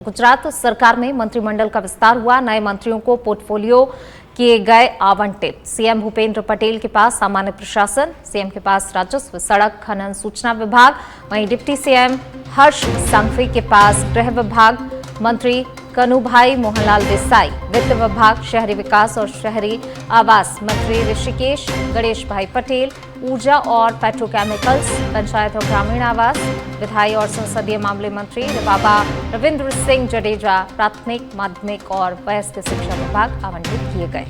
गुजरात सरकार में मंत्रिमंडल का विस्तार हुआ। नए मंत्रियों को पोर्टफोलियो किए गए आवंटित। सीएम भूपेंद्र पटेल के पास सामान्य प्रशासन, सीएम के पास राजस्व, सड़क, खनन, सूचना विभाग, वहीं डिप्टी सीएम हर्ष संघवी के पास गृह विभाग, मंत्री कनुभाई मोहनलाल देसाई वित्त विभाग, शहरी विकास और शहरी आवास मंत्री ऋषिकेश गणेश भाई पटेल, ऊर्जा और पेट्रोकेमिकल्स, पंचायत और ग्रामीण आवास, विधायी और संसदीय मामले मंत्री बाबा रविंद्र सिंह जडेजा प्राथमिक, माध्यमिक और वयस्क शिक्षा विभाग आवंटित किए गए।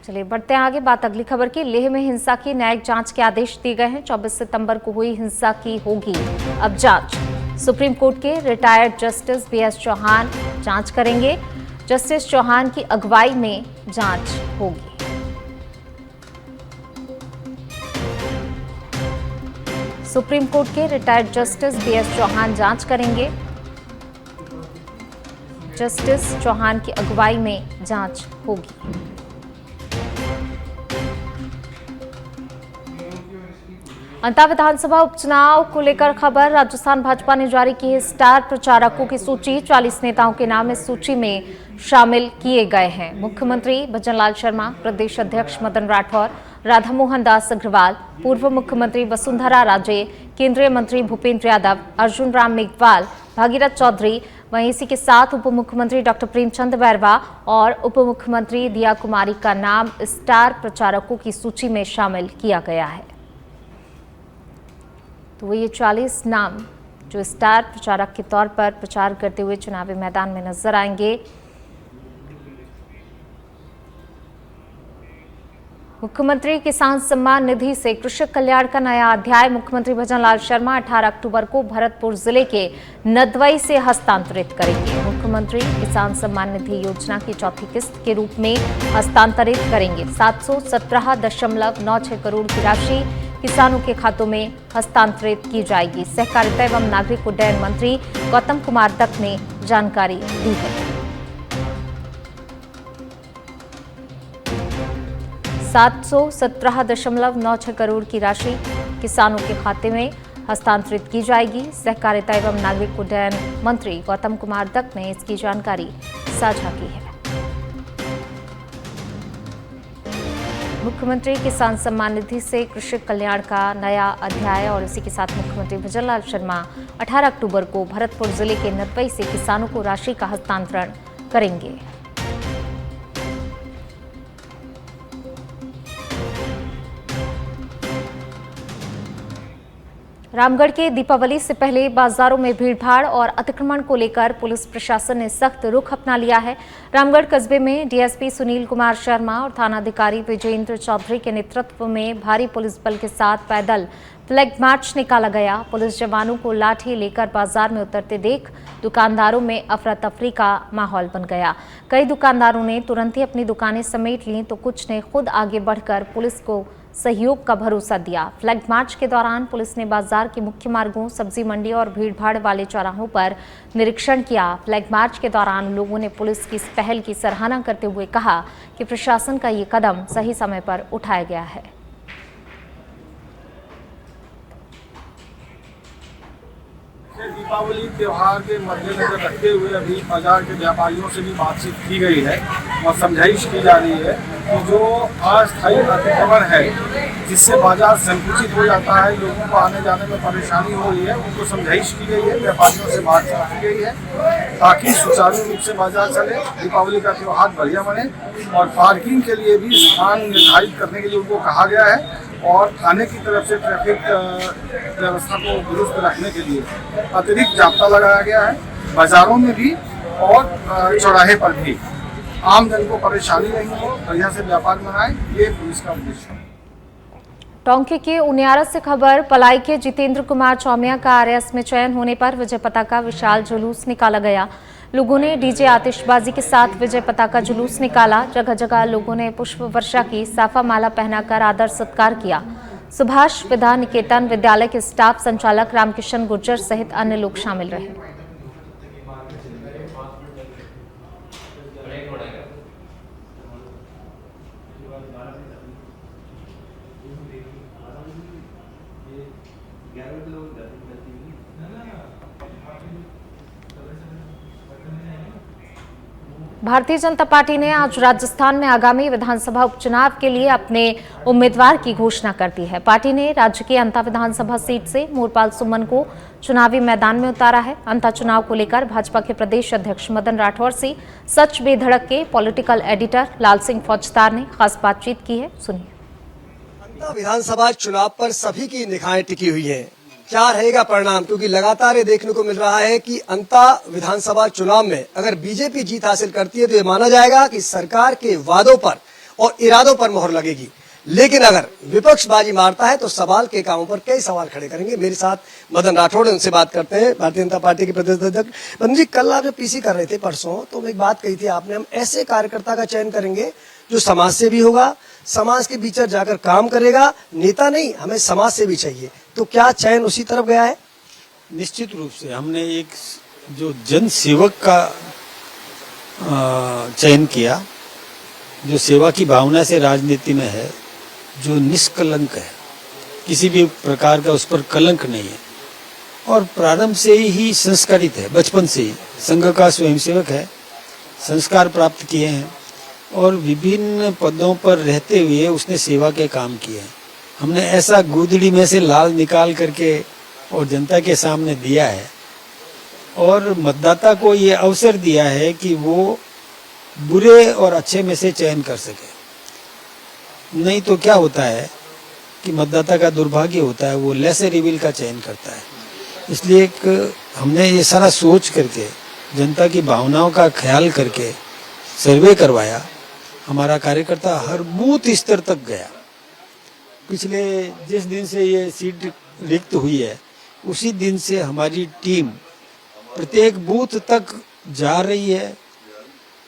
चलिए बढ़ते हैं आगे। बात अगली खबर की। लेह में हिंसा की न्यायिक जांच के आदेश दिए गए हैं। 24 सितंबर को हुई हिंसा की होगी अब जांच। सुप्रीम कोर्ट के रिटायर्ड जस्टिस बीएस चौहान जांच करेंगे। जस्टिस चौहान की अगुवाई में जांच होगी। सुप्रीम कोर्ट के रिटायर्ड जस्टिस बीएस चौहान जांच करेंगे। जस्टिस चौहान की अगुवाई में जांच होगी। अंता विधानसभा उपचुनाव को लेकर खबर। राजस्थान भाजपा ने जारी की है स्टार प्रचारकों की सूची। 40 नेताओं के नाम इस सूची में शामिल किए गए हैं। मुख्यमंत्री भजनलाल शर्मा, प्रदेश अध्यक्ष मदन राठौर, राधा मोहन दास अग्रवाल, पूर्व मुख्यमंत्री वसुंधरा राजे, केंद्रीय मंत्री भूपेंद्र यादव, अर्जुन राम मेघवाल, भागीरथ चौधरी, वहीं इसी के साथ उप मुख्यमंत्री डॉक्टर प्रेमचंद बैरवा और उप मुख्यमंत्री दिया कुमारी का नाम स्टार प्रचारकों की सूची में शामिल किया गया है। तो ये 40 नाम जो स्टार प्रचारक के तौर पर प्रचार करते हुए चुनावी मैदान में नजर आएंगे। मुख्यमंत्री किसान सम्मान निधि से कृषक कल्याण का नया अध्याय। मुख्यमंत्री भजनलाल शर्मा 18 अक्टूबर को भरतपुर जिले के नदवई से हस्तांतरित करेंगे। मुख्यमंत्री किसान सम्मान निधि योजना की चौथी किस्त के रूप में हस्तांतरित करेंगे। 717.96 करोड़ की राशि किसानों के खातों में हस्तांतरित की जाएगी। सहकारिता एवं नागरिक उड्डयन मंत्री गौतम कुमार दत्त ने जानकारी दी है। 717.96 करोड़ की राशि किसानों के खाते में हस्तांतरित की जाएगी। सहकारिता एवं नागरिक उड्डयन मंत्री गौतम कुमार दत्त ने इसकी जानकारी साझा की है। मुख्यमंत्री किसान सम्मान निधि से कृषक कल्याण का नया अध्याय और इसी के साथ मुख्यमंत्री भजनलाल शर्मा 18 अक्टूबर को भरतपुर जिले के नदवई से किसानों को राशि का हस्तांतरण करेंगे। रामगढ़ के दीपावली से पहले बाजारों में भीड़भाड़ और अतिक्रमण को लेकर पुलिस प्रशासन ने सख्त रुख अपना लिया है। रामगढ़ कस्बे में डीएसपी सुनील कुमार शर्मा और थानाधिकारी विजेंद्र चौधरी के नेतृत्व में भारी पुलिस बल के साथ पैदल फ्लैग मार्च निकाला गया। पुलिस जवानों को लाठी लेकर बाजार में उतरते देख दुकानदारों में अफरा तफरी का माहौल बन गया। कई दुकानदारों ने तुरंत ही अपनी दुकानें समेट लीं तो कुछ ने खुद आगे बढ़कर पुलिस को सहयोग का भरोसा दिया। फ्लैग मार्च के दौरान पुलिस ने बाजार के मुख्य मार्गों, सब्जी मंडी और भीड़भाड़ वाले चौराहों पर निरीक्षण किया। फ्लैग मार्च के दौरान लोगों ने पुलिस की इस पहल की सराहना करते हुए कहा कि प्रशासन का ये कदम सही समय पर उठाया गया है। दीपावली त्योहार के मद्देनजर रखते हुए अभी बाजार के व्यापारियों से भी बातचीत की गई है और समझाइश की जा रही है कि जो अस्थायी अतिक्रमण है जिससे बाजार संकुचित हो जाता है, लोगों को आने जाने में परेशानी हो रही है, उनको समझाइश की गई है, व्यापारियों से बातचीत की गई है ताकि सुचारू रूप से बाजार चले, दीपावली का त्यौहार बढ़िया बने। और पार्किंग के लिए भी स्थान निर्धारित करने के लिए उनको कहा गया है और थाने की तरफ से ट्रैफिक व्यवस्था को दुरुस्त रखने के लिए अतिरिक्त जाब्ता लगाया गया है, बाजारों में भी और चौराहे पर भी। आम जन को परेशानी नहीं हो, बढ़िया से व्यापार बनाए, ये पुलिस का उद्देश्य है। टोंके के उनियारा से खबर। पलाई के जितेंद्र कुमार चौमिया का आरएएस में चयन होने पर विजय पताका विशाल जुलूस निकाला गया। लोगों ने डीजे आतिशबाजी के साथ विजय पताका जुलूस निकाला। जगह जगह लोगों ने पुष्प वर्षा की, साफा माला पहनाकर आदर सत्कार किया। सुभाष विद्या निकेतन विद्यालय के स्टाफ संचालक रामकिशन गुर्जर सहित अन्य लोग शामिल रहे। भारतीय जनता पार्टी ने आज राजस्थान में आगामी विधानसभा उपचुनाव के लिए अपने उम्मीदवार की घोषणा कर दी है। पार्टी ने राज्य की अंता विधानसभा सीट से मोरपाल सुमन को चुनावी मैदान में उतारा है। अंता चुनाव को लेकर भाजपा के प्रदेश अध्यक्ष मदन राठौर से सच बेधड़क के पॉलिटिकल एडिटर लाल सिंह फौजदार ने खास बातचीत की है। सुनिए। अंता विधानसभा चुनाव पर सभी की निगाहें टिकी हुई हैं। क्या रहेगा परिणाम, क्योंकि लगातार ये देखने को मिल रहा है कि अंता विधानसभा चुनाव में अगर बीजेपी जीत हासिल करती है तो ये माना जाएगा कि सरकार के वादों पर और इरादों पर मोहर लगेगी। लेकिन अगर विपक्ष बाजी मारता है तो सवाल के कामों पर कई सवाल खड़े करेंगे। मेरे साथ मदन राठौड़, उनसे बात करते हैं, भारतीय जनता पार्टी के प्रदेश अध्यक्ष। मदन जी, कल आप जब पीसी कर रहे थे परसों, तो एक बात कही थी आपने, हम ऐसे कार्यकर्ता का चयन करेंगे जो समाज से भी होगा, समाज के बीच जाकर काम करेगा, नेता नहीं, हमें समाज से भी चाहिए। तो क्या चयन उसी तरफ गया है? निश्चित रूप से हमने एक जो जन सेवक का चयन किया, जो सेवा की भावना से राजनीति में है, जो निष्कलंक है, किसी भी प्रकार का उस पर कलंक नहीं है और प्रारंभ से ही संस्कारित है। बचपन से ही संघ का स्वयंसेवक है, संस्कार प्राप्त किए हैं और विभिन्न पदों पर रहते हुए उसने सेवा के काम किए हैं। हमने ऐसा गुदड़ी में से लाल निकाल करके और जनता के सामने दिया है और मतदाता को ये अवसर दिया है कि वो बुरे और अच्छे में से चयन कर सके। नहीं तो क्या होता है कि मतदाता का दुर्भाग्य होता है, वो लेसर इविल का चयन करता है। इसलिए हमने ये सारा सोच करके, जनता की भावनाओं का ख्याल करके सर्वे करवाया। हमारा कार्यकर्ता हर बूथ स्तर तक गया। पिछले जिस दिन से ये सीट रिक्त हुई है उसी दिन से हमारी टीम प्रत्येक बूथ तक जा रही है,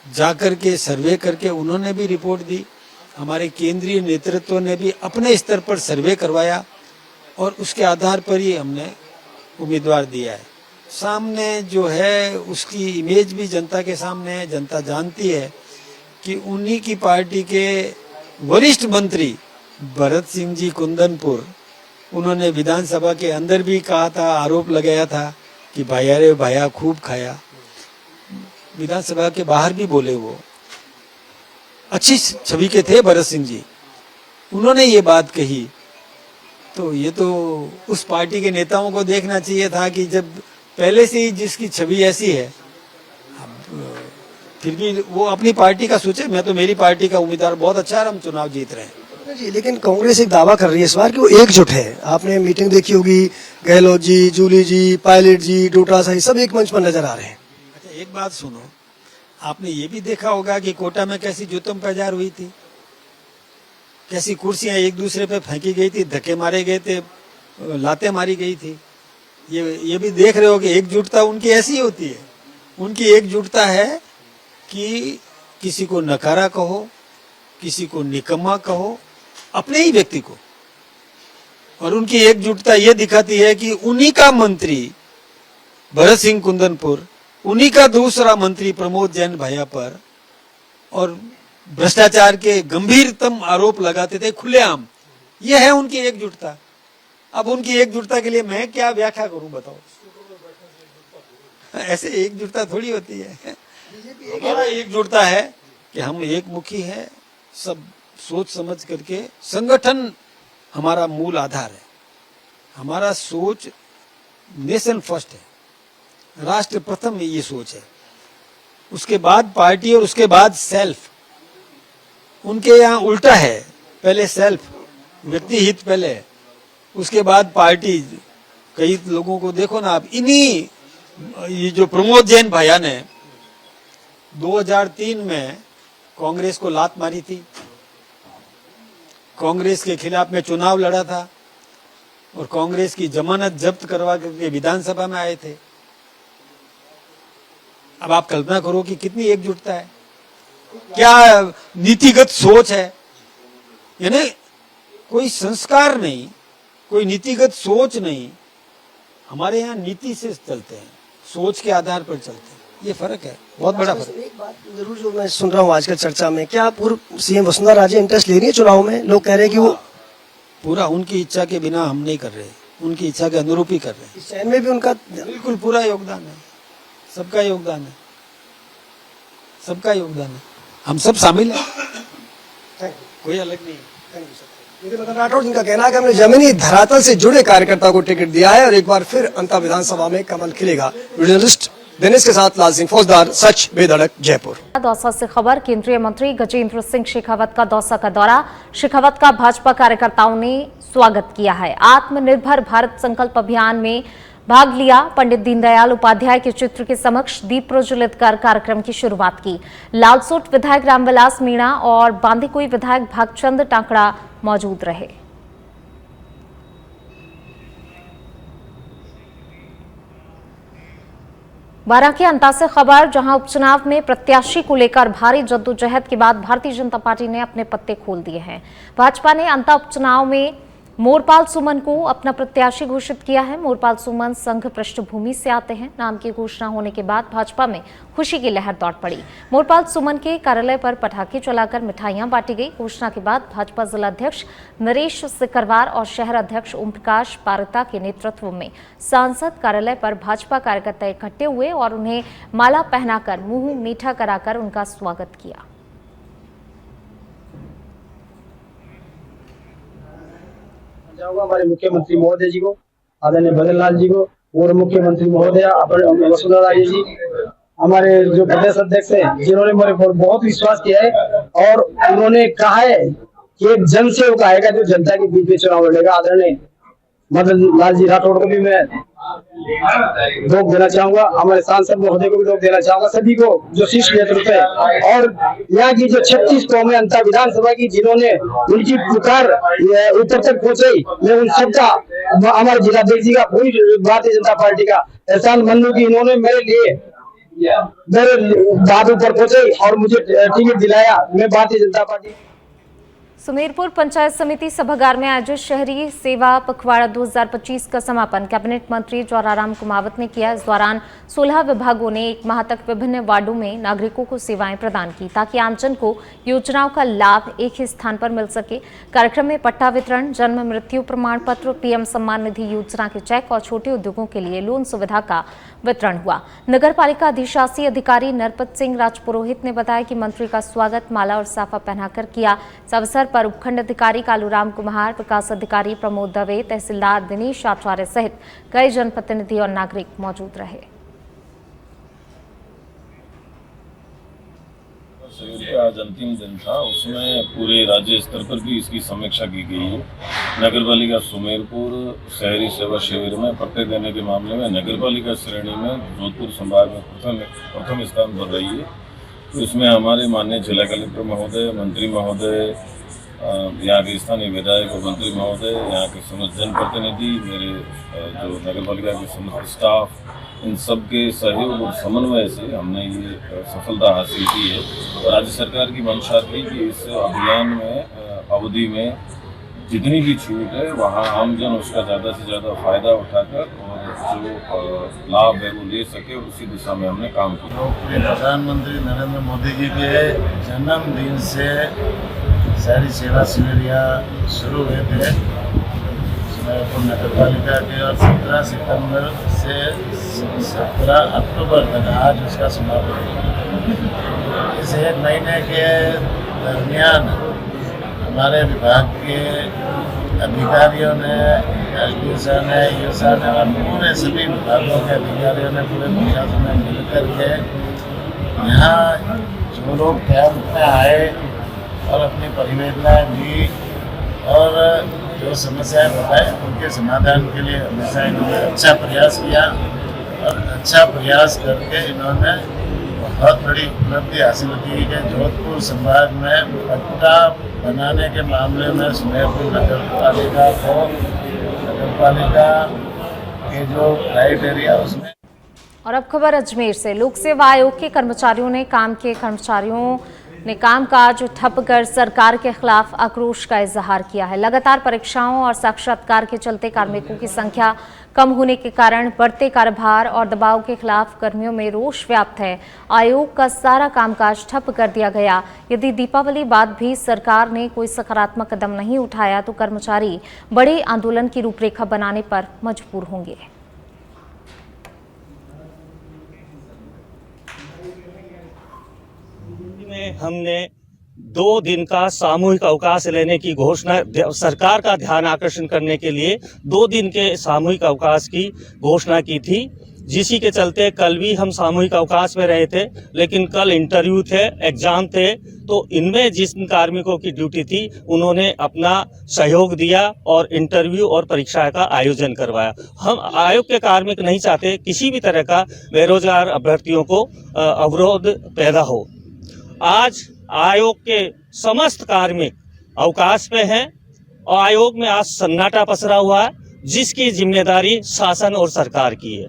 जाकर के सर्वे करके उन्होंने भी रिपोर्ट दी। हमारे केंद्रीय नेतृत्व ने भी अपने स्तर पर सर्वे करवाया और उसके आधार पर ही हमने उम्मीदवार दिया है। सामने जो है उसकी इमेज भी जनता के सामने है। जनता जानती है कि उन्हीं की पार्टी के वरिष्ठ मंत्री भरत सिंह जी कुंदनपुर, उन्होंने विधानसभा के अंदर भी कहा था, आरोप लगाया था कि भाया रे भाया खूब खाया। विधानसभा के बाहर भी बोले, वो अच्छी छवि के थे भरत सिंह जी, उन्होंने ये बात कही। तो ये तो उस पार्टी के नेताओं को देखना चाहिए था कि जब पहले से ही जिसकी छवि ऐसी है, फिर भी वो अपनी पार्टी का सोचे। मैं तो मेरी पार्टी का उम्मीदवार बहुत अच्छा है, हम चुनाव जीत रहे हैं जी। लेकिन कांग्रेस एक दावा कर रही है इस बार कि वो एकजुट है। आपने मीटिंग देखी होगी, गहलोत जी, जूली जी, पायलट जी, डोटासरा, सब एक मंच पर नजर आ रहे हैं। अच्छा, एक बात सुनो, आपने ये भी देखा होगा कि कोटा में कैसी जुतम पैजार हुई थी, कैसी कुर्सियां एक दूसरे पे फेंकी गई थी, धक्के मारे गए थे, लातें मारी गई थी। ये भी देख रहे हो कि एकजुटता उनकी ऐसी होती है। उनकी एकजुटता है कि किसी को नकारा कहो, किसी को निकम्मा कहो, अपने ही व्यक्ति को। और उनकी एकजुटता ये दिखाती है कि उन्हीं का मंत्री भरत सिंह कुंदनपुर, उन्हीं का दूसरा मंत्री प्रमोद जैन भैया पर और भ्रष्टाचार के गंभीरतम आरोप लगाते थे खुलेआम। यह है उनकी एकजुटता। अब उनकी एकजुटता के लिए मैं क्या व्याख्या करूं, बताओ। ऐसे एकजुटता थोड़ी होती है। हमारा एकजुटता है कि हम एक मुखी है, सब सोच समझ करके। संगठन हमारा मूल आधार है। हमारा सोच नेशन फर्स्ट है, राष्ट्र प्रथम, ये सोच है। उसके बाद पार्टी और उसके बाद सेल्फ। उनके यहाँ उल्टा है, पहले सेल्फ, व्यक्ति हित पहले, उसके बाद पार्टी। कई लोगों को देखो ना आप, इन्हीं ये जो प्रमोद जैन भैया ने 2003 में कांग्रेस को लात मारी थी, कांग्रेस के खिलाफ में चुनाव लड़ा था और कांग्रेस की जमानत जब्त करवा करके विधानसभा में आए थे। अब आप कल्पना करो कि कितनी एकजुटता है, क्या नीतिगत सोच है। यानी कोई संस्कार नहीं, कोई नीतिगत सोच नहीं। हमारे यहाँ नीति से चलते हैं, सोच के आधार पर चलते हैं। ये फर्क है, बहुत बड़ा फर्क है। बात जरूर जो मैं सुन रहा हूँ आजकल चर्चा में, क्या पूर्व सीएम वसुंधरा राजे इंटरेस्ट ले रही है चुनाव में? लोग कह रहे हैं कि वो पूरा उनकी इच्छा के बिना हम नहीं कर रहे, उनकी इच्छा के अनुरूप ही कर रहे हैं। इस चयन में भी उनका बिल्कुल पूरा योगदान है, सबका योगदान है, सबका योगदान है, हम सब शामिल हैं, कोई अलग नहीं है। मदन राठौड़ जिनका कहना है कि हमने जमीनी धरातल से जुड़े कार्यकर्ता को टिकट दिया है और एक बार फिर अंता विधानसभा में कमल खिलेगा। जर्नलिस्ट दिनेश के साथ लाल सिंह फौजदार, सच बेधड़क, जयपुर। दौसा से खबर, केंद्रीय मंत्री गजेंद्र सिंह शेखावत का दौसा का दौरा। शेखावत का भाजपा कार्यकर्ताओं ने स्वागत किया है। आत्मनिर्भर भारत संकल्प अभियान में भाग लिया। पंडित दीनदयाल उपाध्याय के चित्र के समक्ष दीप प्रज्वलित कर कार्यक्रम की शुरुआत की। लालसोट विधायक रामविलास मीणा और बांदीकुई विधायक भागचंद टांकड़ा मौजूद रहे। बारां के अंता से खबर, जहां उपचुनाव में प्रत्याशी को लेकर भारी जद्दोजहद के बाद भारतीय जनता पार्टी ने अपने पत्ते खोल दिए हैं। भाजपा ने अंता उपचुनाव में मोरपाल सुमन को अपना प्रत्याशी घोषित किया है। मोरपाल सुमन संघ पृष्ठभूमि से आते हैं। नाम की घोषणा होने के बाद भाजपा में खुशी की लहर दौड़ पड़ी। मोरपाल सुमन के कार्यालय पर पटाखे चलाकर मिठाइयां बांटी गई। घोषणा के बाद भाजपा जिला अध्यक्ष नरेश सिकरवार और शहर अध्यक्ष ओम प्रकाश पारिता के नेतृत्व में सांसद कार्यालय पर भाजपा कार्यकर्ता इकट्ठे हुए और उन्हें माला पहनाकर मुंह मीठा कराकर उनका स्वागत किया। चाहूंगा हमारे मुख्यमंत्री महोदय जी को, आदरणीय बदन लाल जी को, पूर्व मुख्यमंत्री महोदय वसुंधरा राजे जी, हमारे जो प्रदेश अध्यक्ष हैं, जिन्होंने मेरे पर बहुत विश्वास किया है और उन्होंने कहा है कि एक जन सेवक आएगा जो जनता के बीच में चुनाव लड़ेगा। आदरणीय मदन लाल जी राठौड़ को भी मैं लोग देना चाहूंगा, हमारे सांसद महोदय को भी लोग देना चाहूंगा, सभी को जो शीर्ष नेतृत्व है और यहाँ की जो 36 कौमें अंता विधानसभा की जिन्होंने उनकी पुकार ऊपर तक पहुंचाई, मैं उन सबका, हमारे जिलाध्यक्ष जी का, पूरी भारतीय जनता पार्टी का एहसान मन्नू की, इन्होंने मेरे बात ऊपर पहुंचाई और मुझे टिकट दिलाया। मैं भारतीय जनता पार्टी। सुमेरपुर पंचायत समिति सभागार में आयोजित शहरी सेवा पखवाड़ा 2025 का समापन कैबिनेट मंत्री ज्वाराराम कुमावत ने किया। इस दौरान 16 विभागों ने 1 माह तक विभिन्न वार्डों में नागरिकों को सेवाएं प्रदान की ताकि आमजन को योजनाओं का लाभ एक ही स्थान पर मिल सके। कार्यक्रम में पट्टा वितरण, जन्म मृत्यु प्रमाण पत्र, पीएम सम्मान निधि योजना के चेक और छोटे उद्योगों के लिए लोन सुविधा का वितरण हुआ। नगर पालिका अधिशासी अधिकारी नरपत सिंह राजपुरोहित ने बताया कि मंत्री का स्वागत माला और साफा पहनाकर किया। इस अवसर पर उपखंड अधिकारी कालूराम कुमार, विकास अधिकारी प्रमोद दवे, तहसीलदार दिनेश आचार्य सहित कई जनप्रतिनिधि और नागरिक मौजूद रहे। आज अंतिम दिन था, उसमें पूरे राज्य स्तर पर भी इसकी समीक्षा की गई है। नगर पालिका सुमेरपुर शहरी सेवा शिविर में पट्टे देने के मामले में नगर पालिका श्रेणी में जोधपुर संभाग में प्रथम स्थान पर रही है। तो इसमें हमारे माननीय जिला कलेक्टर महोदय, मंत्री महोदय, यहाँ के स्थानीय विधायक और मंत्री महोदय, यहाँ के समस्त जनप्रतिनिधि, मेरे जो नगर पालिका के समस्त स्टाफ, इन सब के सहयोग और समन्वय से हमने ये सफलता हासिल की है। और राज्य सरकार की मंशा थी कि इस अभियान में अवधि में जितनी भी छूट है वहाँ आमजन उसका ज़्यादा से ज़्यादा फायदा उठाकर और जो लाभ है वो ले सके, और उसी दिशा में हमने काम किया। प्रधानमंत्री नरेंद्र मोदी जी के जन्मदिन से शहरी सेवा शिविर यहाँ शुरू हुए थे नगर पालिका के, और 17 सितंबर से 17 अक्टूबर तक आज उसका समापन हुआ। इस 1 महीने के दरमियान हमारे विभाग के अधिकारियों ने, एसडीओ ने, ईओ ने और पूरे सभी विभागों के अधिकारियों ने, पूरे प्रशासन ने मिलकर के यहाँ जो लोग कैंप में आए और अपनी परिवेदनाएं दी और जो समस्याएं बताए उनके समाधान के लिए हमेशा इन्होंने अच्छा प्रयास किया और अच्छा प्रयास करके इन्होंने बहुत बड़ी उपलब्धि हासिल की कि जोधपुर संभाग में पट्टा बनाने के मामले में सुमेरपुर नगर पालिका के जो क्राइटेरिया उसमें। और अब खबर अजमेर से। लोक सेवा आयोग के कर्मचारियों ने काम के कर्मचारियों ने कामकाज ठप कर सरकार के खिलाफ आक्रोश का इजहार किया है। लगातार परीक्षाओं और साक्षात्कार के चलते कार्मिकों की संख्या कम होने के कारण बढ़ते कार्यभार और दबाव के खिलाफ कर्मियों में रोष व्याप्त है। आयोग का सारा कामकाज ठप कर दिया गया। यदि दीपावली बाद भी सरकार ने कोई सकारात्मक कदम नहीं उठाया तो कर्मचारी बड़े आंदोलन की रूपरेखा बनाने पर मजबूर होंगे। में हमने 2 दिन का सामूहिक अवकाश लेने की घोषणा, सरकार का ध्यान आकर्षण करने के लिए 2 दिन के सामूहिक अवकाश की घोषणा की थी, जिसी के चलते कल भी हम सामूहिक अवकाश में रहे थे। लेकिन कल इंटरव्यू थे, एग्जाम थे, तो इनमें जिन कार्मिकों की ड्यूटी थी उन्होंने अपना सहयोग दिया और इंटरव्यू और परीक्षा का आयोजन करवाया। हम आयोग के कार्मिक नहीं चाहते किसी भी तरह का बेरोजगार अभ्यर्थियों को अवरोध पैदा हो। आज आयोग के समस्त कार्मिक अवकाश में हैं और आयोग में आज सन्नाटा पसरा हुआ है, जिसकी जिम्मेदारी शासन और सरकार की है।